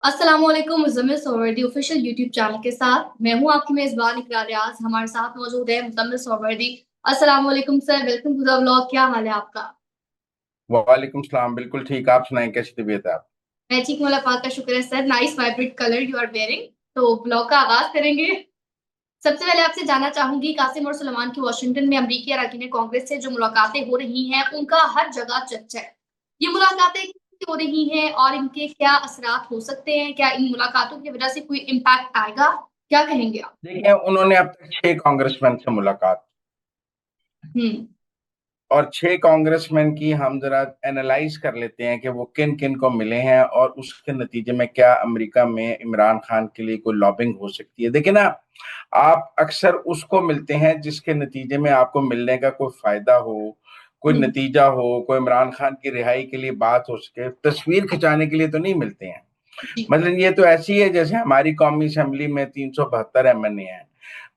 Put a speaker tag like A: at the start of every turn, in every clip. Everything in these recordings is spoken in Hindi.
A: अस्सलामुअलैकुम मुज़म्मिल सोहवर्दी ऑफिशियल यूट्यूब चैनल के साथ मैं हूं आपकी मेजबान इकरार रियाज। हमारे साथ मौजूद है मुज़म्मिल सोहवर्दी। अस्सलामुअलैकुम sir, welcome to the vlog. क्या हाल है आपका?
B: वालेकुम सलाम। बिल्कुल ठीक। आप सुनाएं, कैसी तबीयत है आप?
A: मैं ठीक हूं, अल्लाह पाक का शुक्र है sir. Nice vibrant colour you are wearing. तो व्लॉग का आगाज करेंगे। सबसे पहले आपसे जानना चाहूंगी, कासिम और सुलेमान की वॉशिंगटन में अमरीकी अरकान कांग्रेस से जो मुलाकातें हो रही हैं उनका हर जगह चर्चा है। ये मुलाकातें क्यों हो रही हैं और इनके क्या असरात हो सकते हैं? क्या इन मुलाकातों की वजह से कोई इम्पैक्ट आएगा? क्या कहेंगे आप?
B: देखिए, उन्होंने अब तक 6 कांग्रेसमैन से मुलाकात,
A: हम्म।
B: और 6 कांग्रेसमैन की हम जरा एनालाइज कर लेते हैं कि वो किन किन को मिले हैं और उसके नतीजे में क्या अमेरिका में इमरान खान के लिए कोई लॉबिंग हो सकती है। देखिए ना, आप अक्सर उसको मिलते हैं जिसके नतीजे में आपको मिलने का कोई फायदा हो, कोई
A: हम्म।
B: नतीजा हो, कोई इमरान खान की रिहाई के लिए बात हो सके। तस्वीर खिंचाने के लिए तो नहीं मिलते हैं।
A: जी।
B: मतलब ये तो ऐसी है जैसे हमारी कौमी असेंबली में 372 एमएनए हैं,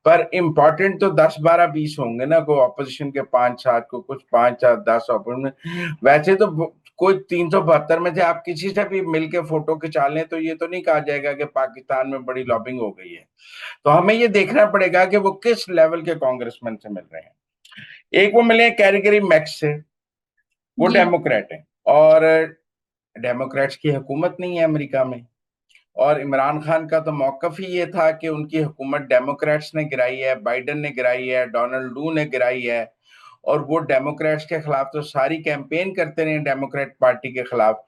B: पर इम्पोर्टेंट तो 10 12 20 होंगे ना। को ऑपोजिशन के 5 7, को कुछ 5 4 10 ऑपोजिशन। वैसे तो कोई 372 में से आप किसी से भी मिलके फोटो खिंचा लें तो ये तो नहीं कहा जाएगा कि पाकिस्तान में बड़ी लॉबिंग हो गई है। तो हमें ये देखना पड़ेगा कि वो किस लेवल के कांग्रेसमैन से मिल रहे हैं। एक वो मिले कैटेगरी मैक्स से, वो
A: जी।
B: डेमोक्रेट है, और डेमोक्रेट्स की हुकूमत नहीं है अमेरिका में। और इमरान खान का तो मौकफ ही ये था कि उनकी हुकूमत डेमोक्रेट्स ने गिराई है, बाइडन ने गिराई है, डोनाल्ड लू ने गिराई है। और वो डेमोक्रेट्स के खिलाफ तो सारी कैंपेन करते रहे, डेमोक्रेट पार्टी के खिलाफ।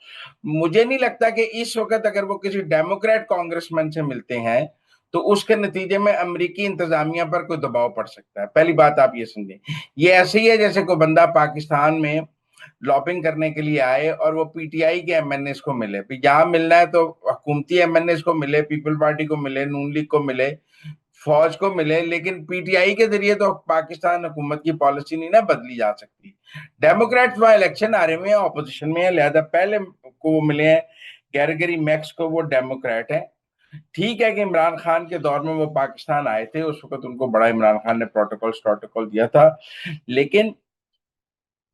B: मुझे नहीं लगता कि इस वक्त अगर वो किसी डेमोक्रेट कांग्रेसमैन से मिलते हैं तो उसके नतीजे में अमेरिकी इंतजामिया पर कोई दबाव पड़ सकता है। पहली बात आप ये समझें। ये ऐसे ही है जैसे कोई बंदा पाकिस्तान में लॉबिंग करने के लिए आए और वो पीटीआई के एमएनए को मिले। यहाँ मिलना है तो हुकूमती एमएनए को मिले, पीपल पार्टी को मिले, नून लीग को मिले, फौज को मिले, लेकिन पीटीआई के जरिए तो पाकिस्तान हुकूमत की पॉलिसी नहीं ना बदली जा सकती। डेमोक्रेट्स वहां इलेक्शन आ रहे हुए हैं, ऑपोजिशन में है, लिहाजा पहले को वो मिले हैं। कैटेगरी मैक्स को, वो डेमोक्रेट है। ठीक है कि इमरान खान के दौर में वो पाकिस्तान आए थे, उस वक्त उनको बड़ा इमरान खान ने प्रोटोकॉल दिया था, लेकिन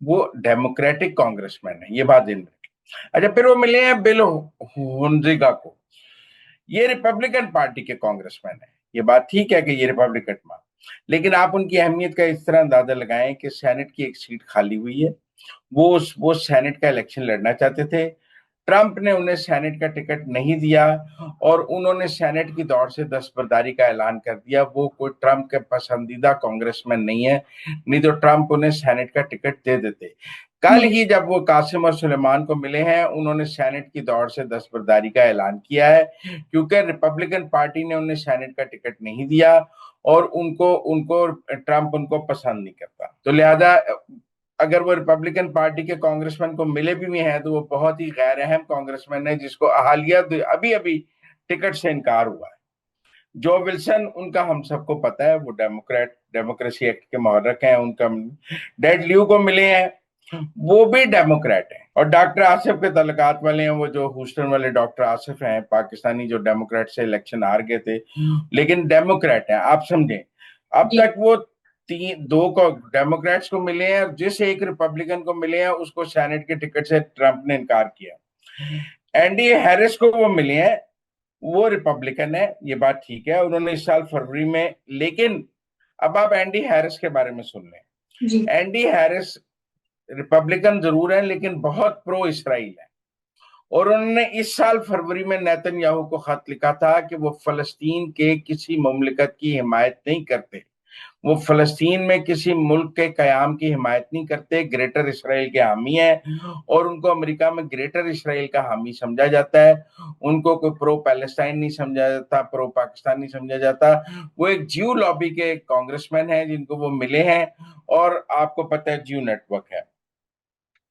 B: वो डेमोक्रेटिक कांग्रेसमैन है, ये बात ध्यान रखें। अच्छा, फिर वो मिले हैं बिल हुंजिगा को। ये रिपब्लिकन पार्टी के कांग्रेसमैन है। ये बात ठीक है कि ये रिपब्लिकन में, लेकिन आप उनकी अहमियत का इस तरह अंदाजा लगाएं कि सेनेट की एक सीट खाली हुई है। वो सेनेट का इलेक्शन लड़ना चाहते थे। ट्रंप ने उन्हें सेनेट का टिकट नहीं दिया और उन्होंने सेनेट की दौड़ से दस्तबरदारी का ऐलान कर दिया। वो कोई ट्रंप के पसंदीदा कांग्रेसमैन नहीं है, नहीं तो ट्रंप उन्हें सेनेट का टिकट दे देते। कल
A: हम्म।
B: ही जब वो कासिम और सुलेमान को मिले हैं, उन्होंने सेनेट की दौड़ से दस्तबरदारी का ऐलान किया है, क्योंकि रिपब्लिकन पार्टी ने उन्हें सेनेट का टिकट नहीं दिया और उनको उनको ट्रंप उनको पसंद नहीं करता। तो लिहाजा अगर वो रिपब्लिकन पार्टी के कांग्रेसमैन को मिले भी हैं तो वो बहुत ही गैर अहम कांग्रेसमैन है जिसको हालिया अभी अभी टिकट से इनकार हुआ है। जो विल्सन, उनका हम सबको पता है, वो डेमोक्रेसी एक्ट के मुहर्रक हैं। उनका डेड ल्यू को मिले हैं, वो भी डेमोक्रेट हैं। और डॉक्टर आसिफ के तल्लुकात वाले हैं, वो जो ह्यूस्टन वाले डॉक्टर आसिफ हैं, पाकिस्तानी, जो डेमोक्रेट से इलेक्शन हार गए थे, लेकिन डेमोक्रेट हैं, आप समझें। अब
A: जी।
B: तक वो तीन दो को डेमोक्रेट्स को मिले हैं, और जिस एक रिपब्लिकन को मिले हैं उसको सेनेट के टिकट से ट्रंप ने इनकार किया। एंडी हैरिस को वो मिले हैं, वो रिपब्लिकन है, ये बात ठीक है, उन्होंने इस साल फरवरी में। लेकिन अब आप एंडी हैरिस के बारे में सुन लें।
A: जी।
B: एंडी हैरिस रिपब्लिकन जरूर है लेकिन बहुत प्रो इसराइल है। और उन्होंने इस साल फरवरी में नेतन्याहू को खत लिखा था कि वो फलस्तीन के किसी मुमलिकत की हिमायत नहीं करते, वो फलस्तीन में किसी मुल्क के कयाम की हिमायत नहीं करते, ग्रेटर इसराइल के हामी हैं। और उनको अमेरिका में ग्रेटर इसराइल का हामी समझा जाता है। उनको कोई प्रो पैलेस्टाइन नहीं समझा जाता, प्रो पाकिस्तान नहीं समझा जाता। वो एक ज्यू लॉबी के कांग्रेसमैन हैं जिनको वो मिले हैं। और आपको पता है ज्यू नेटवर्क है।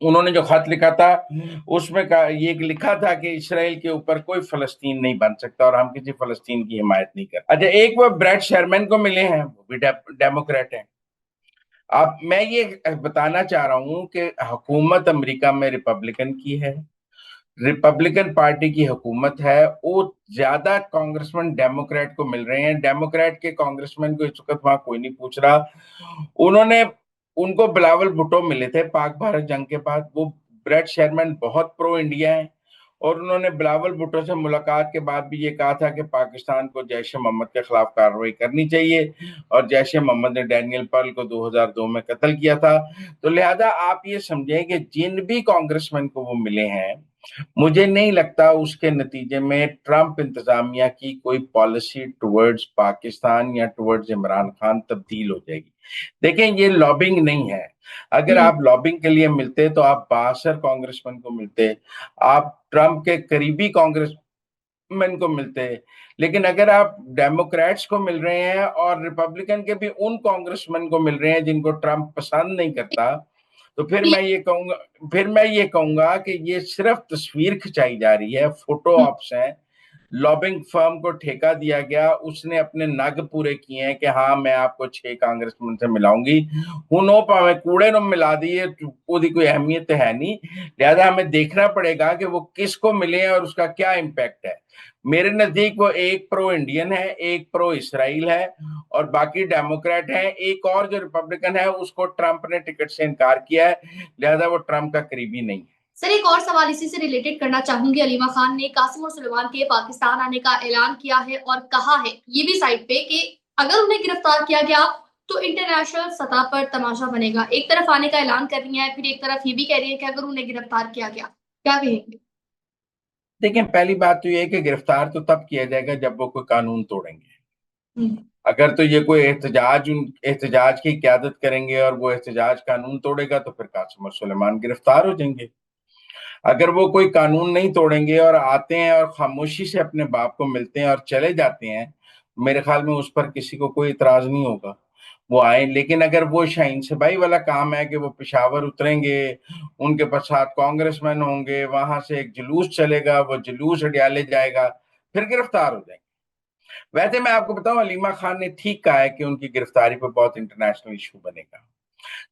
B: उन्होंने जो खत लिखा था उसमें ये लिखा था कि इसराइल के ऊपर कोई फलस्तीन नहीं बन सकता और हम किसी फलस्तीन की हिमायत नहीं करते। अच्छा, एक वो ब्रैड शर्मैन को मिले हैं, वो भी डेमोक्रेट हैं। अब मैं ये बताना चाह रहा हूं कि हुकूमत अमेरिका में रिपब्लिकन की है, रिपब्लिकन पार्टी की हुकूमत है। वो ज्यादा कांग्रेसमैन डेमोक्रेट को मिल रहे हैं, डेमोक्रेट के कांग्रेसमैन को इस वक्त वहां कोई नहीं पूछ रहा। उन्होंने उनको बिलावल भुट्टो मिले थे पाक भारत जंग के बाद। वो ब्रेड शेरमैन बहुत प्रो इंडिया है, और उन्होंने बिलावल भुट्टो से मुलाकात के बाद भी ये कहा था कि पाकिस्तान को जैश ए मोहम्मद के खिलाफ कार्रवाई करनी चाहिए, और जैश ए मोहम्मद ने डैनियल पर्ल को 2002 में कत्ल किया था। तो लिहाजा आप ये समझें कि जिन भी कांग्रेसमैन को वो मिले हैं, मुझे नहीं लगता उसके नतीजे में ट्रंप इंतजामिया की कोई पॉलिसी टुवर्ड्स पाकिस्तान या टुवर्ड्स इमरान खान तब्दील हो जाएगी। देखें, ये लॉबिंग नहीं है। अगर
A: हम्म।
B: आप लॉबिंग के लिए मिलते तो आप बासर कांग्रेसमैन को मिलते, आप ट्रंप के करीबी कांग्रेसमैन को मिलते। लेकिन अगर आप डेमोक्रेट्स को मिल रहे हैं और रिपब्लिकन के भी उन कांग्रेसमैन को मिल रहे हैं जिनको ट्रंप पसंद नहीं करता, तो फिर मैं ये कहूंगा कि ये सिर्फ तस्वीर खिंचाई जा रही है, फोटो ऑप्स हैं। लॉबिंग फर्म को ठेका दिया गया, उसने अपने नग पूरे किए हैं कि हाँ मैं आपको 6 कांग्रेसमैन से मिलाऊंगी। हुनो भावे कूड़े नु मिला दिए, उसकी कोई अहमियत तो है नहीं। लिहाजा हमें देखना पड़ेगा कि वो किसको मिले हैं और उसका क्या इम्पैक्ट है। मेरे नजदीक वो एक प्रो इंडियन है, एक प्रो इसराइल है, और बाकी डेमोक्रेट है। एक और जो रिपब्लिकन है उसको ट्रंप ने टिकट से इनकार किया है, लिहाजा वो ट्रंप का करीबी नहीं है।
A: सर, एक और सवाल इसी से रिलेटेड करना चाहूंगी। अलीमा खान ने कासिम और सुलेमान के पाकिस्तान आने का ऐलान किया है और कहा है ये भी साइड पे कि अगर उन्हें गिरफ्तार किया गया तो इंटरनेशनल सतह पर तमाशा बनेगा। एक तरफ आने का ऐलान कर रही है, फिर एक तरफ ये भी कह रही है कि अगर उन्हें गिरफ्तार किया गया, क्या कहेंगे?
B: देखिए, पहली बात तो ये है कि गिरफ्तार तो तब किया जाएगा जब वो कोई कानून तोड़ेंगे।
A: हम्म।
B: अगर तो ये कोई एहतजाज की क्यादत करेंगे और वो एहतजाज कानून तोड़ेगा, तो फिर कासिम और सुलेमान गिरफ्तार हो जाएंगे। अगर वो कोई कानून नहीं तोड़ेंगे और आते हैं और खामोशी से अपने बाप को मिलते हैं और चले जाते हैं, मेरे ख्याल में उस पर किसी को कोई इतराज नहीं होगा, वो आए। लेकिन अगर वो शाहीन शबाई वाला काम है कि वो पिशावर उतरेंगे, उनके साथ कांग्रेसमैन होंगे, वहां से एक जुलूस चलेगा, वो जुलूस अडियाले जाएगा, फिर गिरफ्तार हो जाएंगे। वैसे मैं आपको बताऊं, अलीमा खान ने ठीक कहा है कि उनकी गिरफ्तारी पर बहुत इंटरनेशनल इशू बनेगा।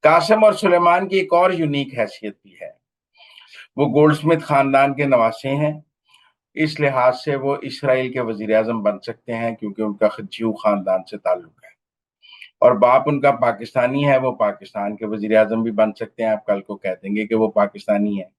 B: कासिम और सुलेमान की एक और यूनिक हैसियत भी है, वो गोल्डस्मिथ खानदान के नवासे हैं। इस लिहाज से वो इसराइल के वजीर आजम बन सकते हैं, क्योंकि उनका खज्जियू खानदान से ताल्लुक है, और बाप उनका पाकिस्तानी है। वो पाकिस्तान के वजीर आजम भी बन सकते हैं, आप कल को कह देंगे कि वो पाकिस्तानी है।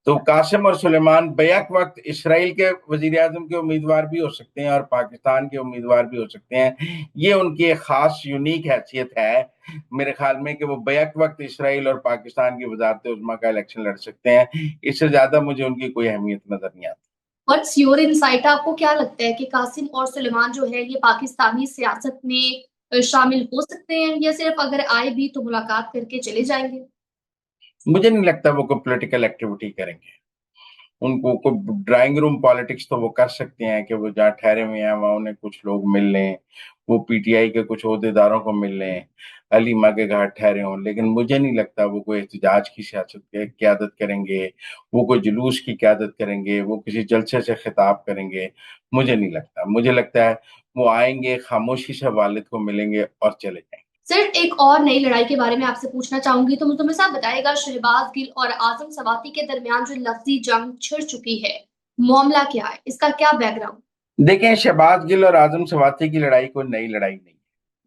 B: तो कासिम और सुलेमान बैक वक्त इसराइल के वजीर आजम के उम्मीदवार भी हो सकते हैं और पाकिस्तान के उम्मीदवार भी हो सकते हैं। ये उनकी एक खास यूनिक हैसियत है मेरे ख्याल में, कि वो बैक वक्त इसराइल और पाकिस्तान की वजारत उज़्मा का इलेक्शन लड़ सकते हैं। इससे ज्यादा मुझे उनकी कोई अहमियत नजर नहीं आती।
A: What's your insight? आपको क्या लगता है कि कासिम और सुलेमान जो है ये पाकिस्तानी सियासत में शामिल हो सकते हैं, या सिर्फ अगर आए भी तो मुलाकात करके चले जाएंगे?
B: मुझे नहीं लगता वो कोई पोलिटिकल एक्टिविटी करेंगे। उनको को ड्राइंग रूम पॉलिटिक्स तो वो कर सकते हैं कि वो जहाँ ठहरे हुए हैं वहां उन्हें कुछ लोग मिल लें, वो पीटीआई के कुछ ओहदेदारों को मिल लें, अलीमा के घाट ठहरे हों। लेकिन मुझे नहीं लगता वो कोई एहतजाज की सियासत की क्यादत करेंगे, वो कोई जुलूस की क्यादत करेंगे, वो किसी जलसे से खिताब करेंगे। मुझे नहीं लगता। मुझे लगता है वो आएंगे, खामोशी से वालिद को मिलेंगे और चले जाएंगे।
A: सर, एक और नई लड़ाई के बारे में आपसे पूछना चाहूंगी, तो तुम्हें साहब बताएगा, शहबाज गिल और आजम सवाती के दरमियान जो लफ्जी जंग छिड़ चुकी है, मामला क्या है, इसका क्या बैकग्राउंड?
B: देखें, शहबाज गिल और आजम सवाती की लड़ाई कोई नई लड़ाई नहीं,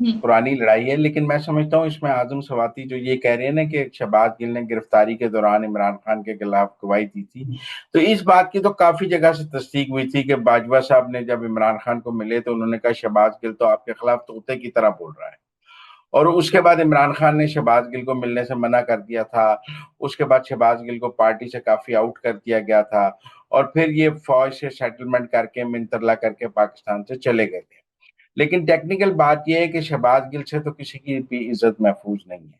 A: हम्म।
B: पुरानी लड़ाई है। लेकिन मैं समझता हूँ इसमें आजम सवाती जो ये कह रहे हैं ना कि शहबाज गिल ने गिरफ्तारी के दौरान इमरान खान के खिलाफ गवाही दी थी, तो इस बात की तो काफी जगह से तस्दीक हुई थी कि बाजवा साहब ने जब इमरान खान को मिले तो उन्होंने कहा शहबाज गिल तो आपके खिलाफ तोते की तरह बोल रहा है। और उसके बाद इमरान खान ने शहबाज गिल को मिलने से मना कर दिया था। उसके बाद शहबाज गिल को पार्टी से काफी आउट कर दिया गया था, और फिर ये फौज से सेटलमेंट करके मिनतरला करके पाकिस्तान से चले गए थे। लेकिन टेक्निकल बात यह है कि शहबाज गिल से तो किसी की भी इज्जत महफूज नहीं है।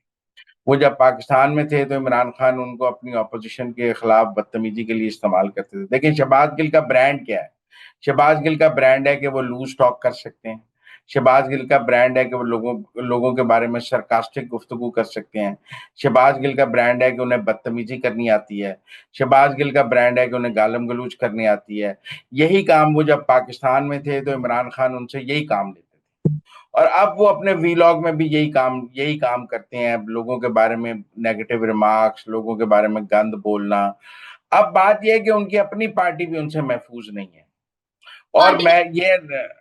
B: वो जब पाकिस्तान में थे तो इमरान खान उनको अपनी ऑपोजिशन के खिलाफ बदतमीजी के लिए इस्तेमाल करते थे। देखिए, शहबाज गिल का ब्रांड क्या है? शहबाज गिल का ब्रांड है कि वो लूज टॉक कर सकते हैं। शहबाज गिल का ब्रांड है कि वो लोगों लोगों के बारे में सरकास्टिक गुफ्तगू कर सकते हैं। शहबाज गिल का ब्रांड है कि उन्हें बदतमीजी करनी आती है। शहबाज गिल का ब्रांड है कि उन्हें गालम गलूज करनी आती है। यही काम वो जब पाकिस्तान में थे तो इमरान खान उनसे यही काम लेते थे, और अब वो अपने वीलॉग में भी यही काम करते हैं, लोगों के बारे में नेगेटिव रिमार्क्स, लोगों के बारे में गंद बोलना। अब बात यह है कि उनकी अपनी पार्टी भी उनसे महफूज नहीं है। और
A: पार्टी
B: मैं ये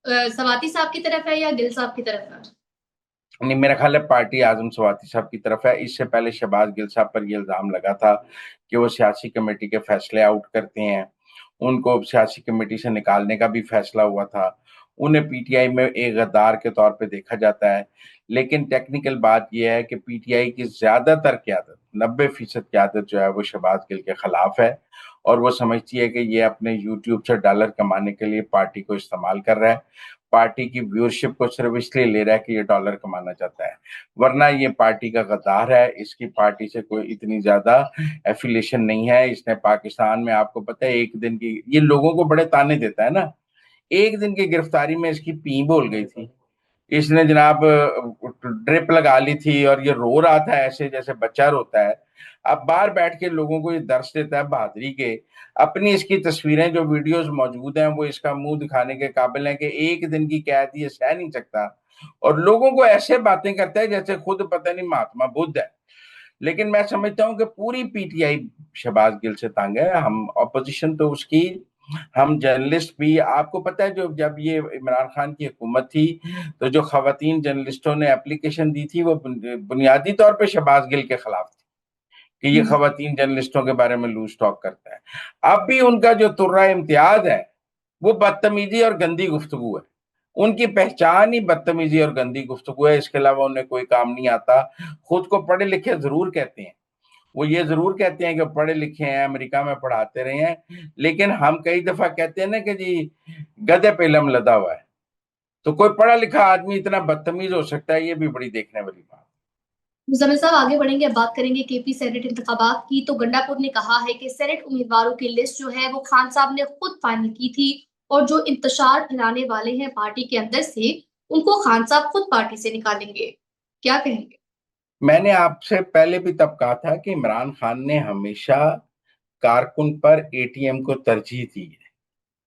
A: सवाती साहब की तरफ है या गिल साहब की तरफ है?
B: नहीं, मेरा ख्याल है पार्टी आजम स्वाति साहब की तरफ है। इससे पहले शहबाज गिल साहब पर यह इल्जाम लगा था कि वो सियासी कमेटी के फैसले आउट करते हैं। उनको सियासी कमेटी से निकालने का भी फैसला हुआ था। उन्हें पीटीआई में एक गद्दार के तौर पे देखा जाता है। लेकिन टेक्निकल बात यह है कि पीटीआई की ज्यादातर क्यादत, 90% क्यादत जो है वो शहबाज गिल के खिलाफ है। और वो समझती है कि ये अपने यूट्यूब से डॉलर कमाने के लिए पार्टी को इस्तेमाल कर रहा है। पार्टी की व्यूअरशिप को सिर्फ इसलिए ले रहा है कि ये डॉलर कमाना चाहता है। वरना ये पार्टी का गद्दार है। इसकी पार्टी से कोई इतनी ज्यादा एफिलिएशन नहीं है। इसने पाकिस्तान में, आपको पता है, एक दिन की, ये लोगों को बड़े ताने देता है ना, एक दिन की गिरफ्तारी में इसकी पी बोल गई थी। इसने जनाब ड्रिप लगा ली थी और ये रो रहा था ऐसे जैसे बच्चा रोता है। अब बाहर बैठ के लोगों को ये दर्श देता है बहादुरी के। अपनी इसकी तस्वीरें जो वीडियोस मौजूद हैं वो इसका मुंह दिखाने के काबिल है कि एक दिन की कैद ये सह नहीं सकता। और लोगों को ऐसे बातें करता है जैसे खुद पता नहीं महात्मा बुद्ध है। लेकिन मैं समझता हूँ कि पूरी पीटीआई शहबाज गिल से तंग है। हम ऑपोजिशन तो उसकी, हम जर्नलिस्ट भी, आपको पता है जो जब ये इमरान खान की हुकूमत थी तो जो खवातीन जर्नलिस्टों ने एप्लीकेशन दी थी वो बुनियादी तौर पे शहबाज गिल के खिलाफ थी कि ये खवातीन जर्नलिस्टों के बारे में लूज टॉक करता है। अब भी उनका जो तुर्रा इम्तियाज है वो बदतमीजी और गंदी गुफ्तगू है। उनकी पहचान ही बदतमीजी और गंदी गुफ्तगू है। इसके अलावा उन्हें कोई काम नहीं आता। खुद को पढ़े लिखे जरूर कहते हैं। वो ये जरूर कहते हैं कि पढ़े लिखे हैं, अमेरिका में पढ़ाते रहे हैं। लेकिन हम कई दफा कहते हैं ना कि जी गधे पे इल्म लदा हुआ है। तो कोई पढ़ा लिखा आदमी इतना बदतमीज हो सकता है, ये भी बड़ी देखने वाली बात।
A: मुजम्मिल साहब, आगे बढ़ेंगे, अब बात करेंगे केपी सेनेट इंतखाबात की। तो गंडापुर ने कहा है कि सेनेट उम्मीदवारों की लिस्ट जो है वो खान साहब ने खुद फाइनल की थी, और जो इंतशार फैलाने वाले हैं पार्टी के अंदर से, उनको खान साहब खुद पार्टी से निकालेंगे। क्या कहेंगे?
B: मैंने आपसे पहले भी तब कहा था कि इमरान खान ने हमेशा कारकुन पर एटीएम को तरजीह दी है।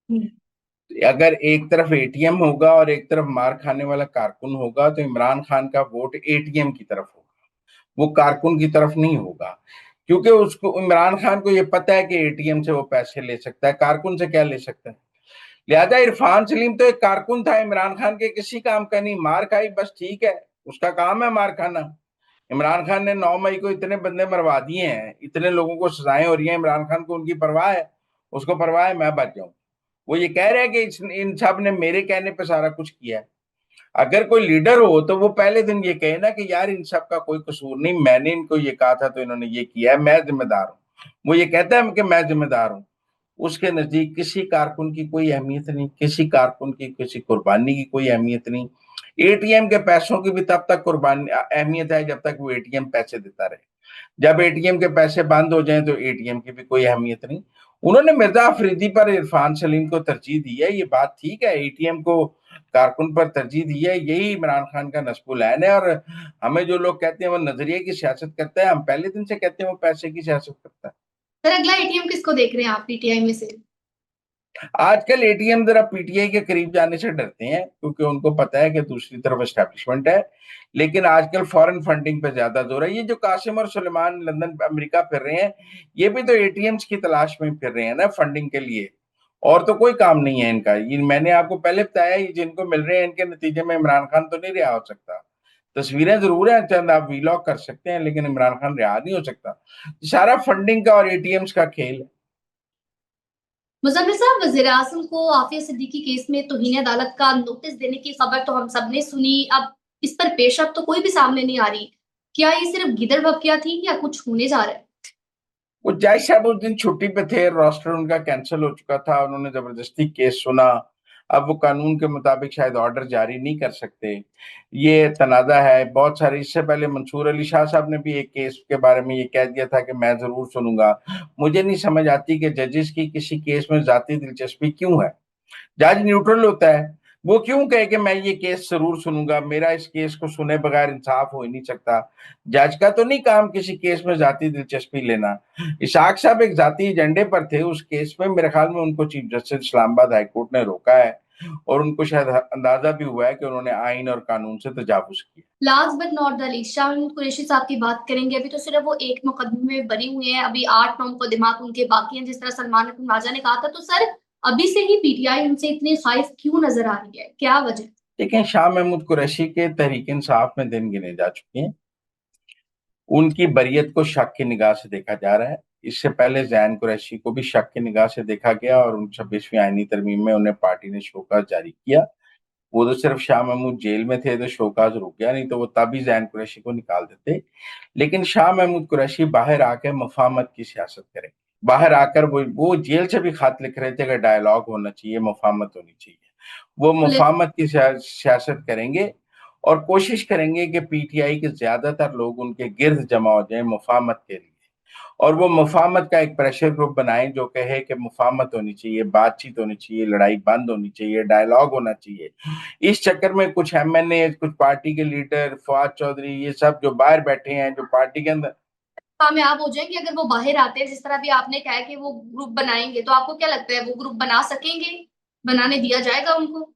A: हम्म।
B: अगर एक तरफ एटीएम होगा और एक तरफ मार खाने वाला कारकुन होगा तो इमरान खान का वोट एटीएम की तरफ होगा, वो कारकुन की तरफ नहीं होगा। क्योंकि उसको, इमरान खान को ये पता है कि एटीएम से वो पैसे ले सकता है, कारकुन से क्या ले सकता है। लिहाजा इरफान सलीम तो एक कारकुन था, इमरान खान के किसी काम का नहीं। मार खाई बस, ठीक है, उसका काम है मार खाना। इमरान खान ने 9 मई को इतने बंदे मरवा दिए हैं, इतने लोगों को सजाएं हो रही हैं, इमरान खान को उनकी परवाह है? उसको परवाह है मैं बच जाऊं? वो ये कह रहे हैं कि इन सब ने मेरे कहने पे सारा कुछ किया है। अगर कोई लीडर हो तो वो पहले दिन ये कहे ना कि यार इन सब का कोई कसूर नहीं, मैंने इनको ये कहा था तो इन्होंने ये किया है, मैं जिम्मेदार हूँ। वो ये कहता है कि मैं जिम्मेदार हूँ। उसके नजदीक किसी कारकुन की कोई अहमियत नहीं, किसी कारकुन की किसी कुर्बानी की कोई अहमियत नहीं। एटीएम के पैसों की भी तब तक कुर्बानी अहमियत है जब तक वो एटीएम पैसे देता रहे। जब एटीएम के पैसे बंद हो जाएं तो एटीएम की भी कोई अहमियत नहीं। उन्होंने मिर्जा अफरीदी पर इरफान सलीम को तरजीह दी है, ये बात ठीक है। एटीएम को कारकुन पर तरजीह दी है, यही इमरान खान का नस्बुल ऐन है। और हमें जो लोग कहते हैं वो नजरिए की सियासत करता है, हम पहले दिन से कहते हैं वो पैसे की सियासत करता है।
A: सर, अगला एटीएम किसको देख रहे हैं आप पीटीआई में से?
B: आजकल एटीएम जरा पीटीआई के करीब जाने से डरते हैं क्योंकि उनको पता है कि दूसरी तरफ एस्टेब्लिशमेंट है। लेकिन आजकल फॉरेन फंडिंग पे ज्यादा जोर है। ये जो कासिम और सुलेमान लंदन अमेरिका फिर रहे हैं, ये भी तो एटीएम्स की तलाश में फिर रहे हैं ना फंडिंग के लिए। और तो कोई काम नहीं है इनका। ये मैंने आपको पहले बताया, ये जिनको मिल रहे हैं इनके नतीजे में इमरान खान तो नहीं रिहा हो सकता। तस्वीरें जरूर हैं चंद, आप वीलॉग कर सकते हैं, लेकिन इमरान खान रिहा नहीं हो सकता। सारा फंडिंग का और एटीएम्स का खेल है।
A: मुजम्मिल साहब, वजीर आजम को आफिया सिद्दीकी केस में तौहीन अदालत का नोटिस देने की खबर तो हम सबने सुनी। अब इस पर पेशरफ तो कोई भी सामने नहीं आ रही। क्या ये सिर्फ गिदड़ बकिया थी या कुछ होने जा रहा है?
B: वो जज साहब उस दिन छुट्टी पे थे, रोस्टर उनका कैंसिल हो चुका था, उन्होंने जबरदस्ती केस सुना। अब वो कानून के मुताबिक शायद ऑर्डर जारी नहीं कर सकते। ये तनाजा है बहुत सारे। इससे पहले मंसूर अली शाह साहब ने भी एक केस के बारे में ये कह दिया था कि मैं जरूर सुनूंगा। मुझे नहीं समझ आती कि जजेस की किसी केस में जाती दिलचस्पी क्यों है। जज न्यूट्रल होता है, वो क्यों कहे कि मैं ये केस जरूर सुनूंगा, मेरा इस केस को सुने बगैर इंसाफ हो ही नहीं सकता। जज का तो नहीं काम किसी केस में जाती दिलचस्पी लेना। इशाक साहब एक जाती एजेंडे पर थे उस केस में, मेरे ख्याल में उनको चीफ जस्टिस इस्लामाबाद हाईकोर्ट ने रोका है। और उनको शायद अंदाजा भी हुआ है कि उन्होंने आइन और कानून से तजावुज किया।
A: Last but not the least, Shaheen Qureshi साहब की बात करेंगे। अभी तो सिर्फ वो एक मुकदमे में बरी हुए हैं, अभी 8-9 मुकदमात उनके बाकी हैं, जिस तरह सलमान अख्तर राजा ने कहा था। तो सर, अभी से ही पीटीआई उनसे इतनी खाइफ क्यों नजर आ रही है? क्या वजह?
B: देखें, शाह महमूद कुरैशी के तहरीक इंसाफ में दिन गिने जा चुके हैं। उनकी बरियत को शक की निगाह से देखा जा रहा है। इससे पहले जैन कुरैशी को भी शक की निगाह से देखा गया और 26वीं आईनी तरमीम में उन्हें पार्टी ने शोकॉज जारी किया। वो तो सिर्फ शाह महमूद जेल में थे तो शोकॉज रुक गया, नहीं तो वो तभी जैन कुरैशी को निकाल देते। लेकिन शाह महमूद कुरैशी बाहर आकर मफाहमत की सियासत करें। बाहर आकर वो जेल से भी खत लिख रहे थे कि डायलॉग होना चाहिए, मफाहमत होनी चाहिए। वो मुफाहमत की सियासत करेंगे और कोशिश करेंगे कि पीटीआई के ज्यादातर लोग उनके गिर्द जमा हो जाएं मुफाहमत के लिए, और वो मुफाहमत का एक प्रेशर ग्रुप बनाएं जो कहे कि मुफाहमत होनी चाहिए, बातचीत होनी चाहिए, लड़ाई बंद होनी चाहिए, डायलॉग होना चाहिए। इस चक्कर में कुछ एमएनए, कुछ पार्टी के लीडर, फवाद चौधरी, ये सब जो बाहर बैठे हैं, जो पार्टी के अंदर
A: कामयाब हो जाएंगे अगर वो बाहर आते हैं, जिस तरह भी आपने कहा है कि वो ग्रुप बनाएंगे, तो आपको क्या लगता है वो ग्रुप बना सकेंगे? बनाने दिया जाएगा उनको?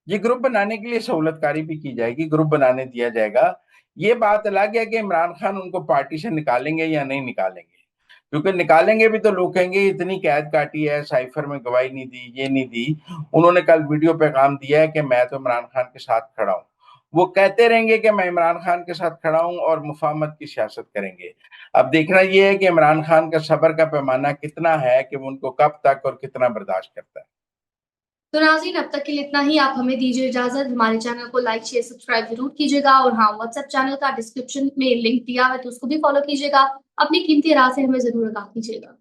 B: ये ग्रुप बनाने के लिए सहूलतकारी भी की जाएगी, ग्रुप बनाने दिया जाएगा। ये बात अलग है कि इमरान खान उनको पार्टी से निकालेंगे या नहीं निकालेंगे, क्योंकि निकालेंगे भी तो लोग कहेंगे इतनी कैद काटी है, साइफर में गवाही नहीं दी, ये नहीं दी। उन्होंने कल वीडियो पैगाम दिया है कि मैं तो इमरान खान के साथ खड़ा हूं। वो कहते रहेंगे कि मैं इमरान खान के साथ खड़ा हूं और मुफाहमत की सियासत करेंगे। अब देखना यह है कि इमरान खान का सब्र का पैमाना कितना है कि वो उनको कब तक और कितना बर्दाश्त करता है।
A: तो नाज़रीन, अब तक के लिए इतना ही। आप हमें दीजिए इजाजत। हमारे चैनल को लाइक शेयर सब्सक्राइब जरूर कीजिएगा, और हाँ, व्हाट्सएप चैनल का डिस्क्रिप्शन में लिंक दिया है तो उसको भी फॉलो कीजिएगा। अपनी कीमती राय से हमें जरूर आगाह कीजिएगा।